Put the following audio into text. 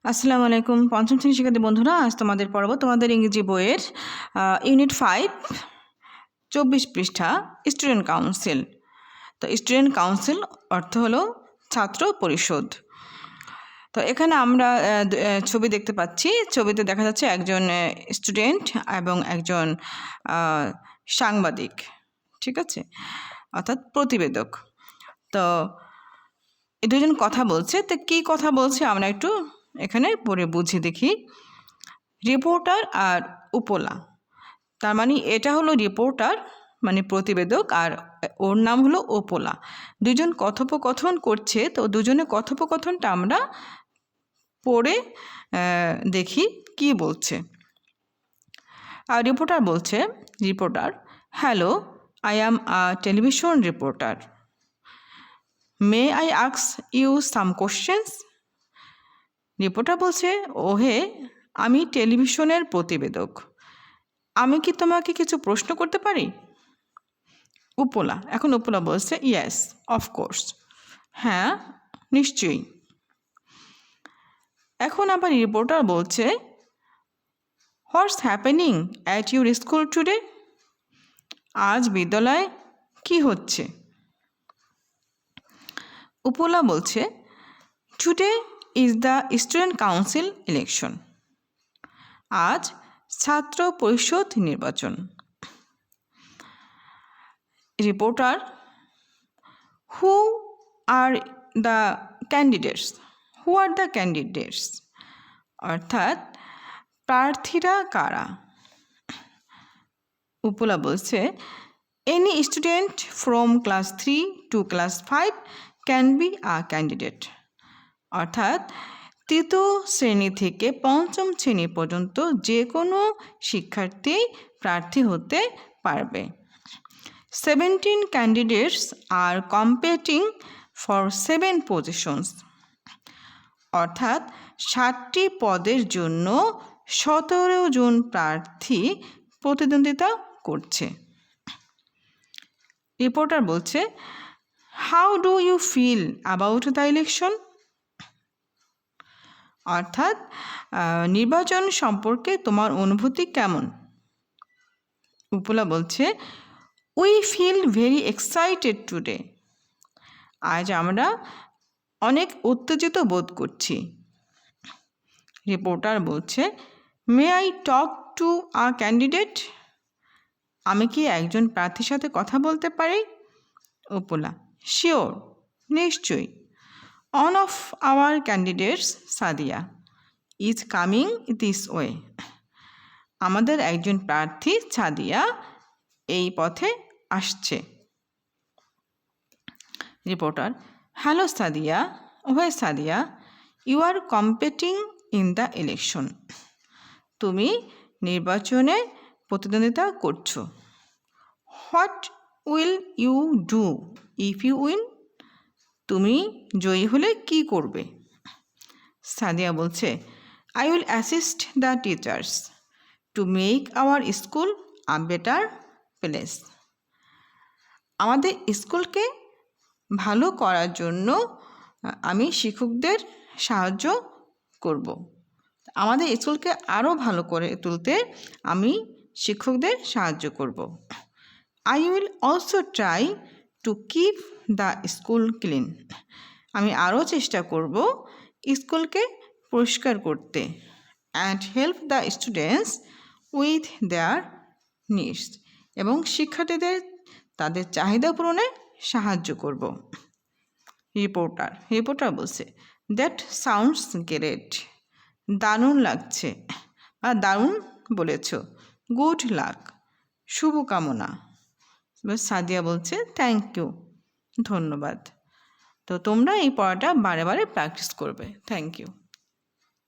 আসসালামু আলাইকুম পঞ্চম শ্রেণীর শিক্ষার্থী বন্ধুরা, আজ তোমাদের পড়াবো তোমাদের ইংরেজি বইয়ের ইউনিট 5 24 পৃষ্ঠা স্টুডেন্ট কাউন্সিল। তো স্টুডেন্ট কাউন্সিল অর্থ হলো ছাত্র পরিষদ। তো এখানে আমরা ছবি দেখতে পাচ্ছি। ছবিতে দেখা যাচ্ছে একজন স্টুডেন্ট এবং একজন সাংবাদিক, ঠিক আছে, অর্থাৎ প্রতিবেদক। তো এই দুজন কথা বলছে। তো কী কথা বলছে আমরা একটু এখানে পড়ে বুঝে দেখি। রিপোর্টার আর উপলা, তার মানে এটা হলো রিপোর্টার মানে প্রতিবেদক, আর ওর নাম হলো উপলা। দুজন কথোপকথন করছে। তো দুজনের কথোপকথনটা আমরা পড়ে দেখি কি বলছে। আর রিপোর্টার বলছে, reporter, hello, I am a television reporter, may I ask you some questions. Reporter বলছে, ওহে, আমি টেলিভিশনের প্রতিবেদক, আমি কি তোমাকে কিছু প্রশ্ন করতে পারি? উপলা, এখন উপলা বলছে, ইয়েস অফকোর্স, হ্যাঁ নিশ্চয়ই। এখন আবার রিপোর্টার বলছে, what's happening at your school today, আজ বিদ্যালয়ে কি হচ্ছে? উপলা বলছে, today is the student council election, আজ ছাত্র পরিষদ নির্বাচন। Reporter, who are the candidates, who are the candidates, অর্থাৎ প্রার্থীরা কারা? উপলা বলছে, any student from class 3 to class 5 can be a candidate, অর্থাৎ তৃতীয় শ্রেণী থেকে পঞ্চম শ্রেণী পর্যন্ত যে কোনো শিক্ষার্থী প্রার্থী হতে পারবে। 17 candidates are competing for 7 positions, অর্থাৎ 7টি পদের জন্য 17 জন প্রার্থী প্রতিদ্বন্দ্বিতা করছে। রিপোর্টার বলছে, how do you feel about the election, অর্থাৎ নির্বাচন সম্পর্কে তোমার অনুভূতি কেমন? উপলা বলছে, we feel very excited today, আজ আমরা অনেক উত্তেজিত বোধ করছি। রিপোর্টার বলছে, may I talk to a candidate, আমি কি একজন প্রার্থীর সাথে কথা বলতে পারি? উপলা, শিওর, নিশ্চয়ই। One of our candidates Sadia is coming this way, আমাদের একজন প্রার্থী সাদিয়া এই পথে আসছে। রিপোর্টার, হ্যালো সাদিয়া, ওহে Sadia, you are competing in the election, তুমি নির্বাচনে প্রতিদ্বন্দ্বিতা করছো। What will you do if you win, তুমি জয়ী হলে কি করবে? সাদিয়া বলছে, I will assist the teachers to make our school a better place, আমাদের স্কুলকে ভালো করার জন্য আমি শিক্ষকদের সাহায্য করব, আমাদের স্কুলকে আরও ভালো করে তুলতে আমি শিক্ষকদের সাহায্য করব। I will also try to keep the school clean, আমি আরও চেষ্টা করব স্কুলকে পরিষ্কার করতে। And help the students with their needs, এবং শিক্ষার্থীদের তাদের চাহিদা পূরণে সাহায্য করব। রিপোর্টার বলছে, দ্যাট সাউন্ডস গ্রেট, দারুণ লাগছে বা দারুণ বলেছ, গুড লাক, শুভকামনা। সাদিয়া বলছে, থ্যাংক ইউ, ধন্যবাদ। তো তোমরা এই পড়াটা বারে বারে প্র্যাকটিস করবে। Thank you.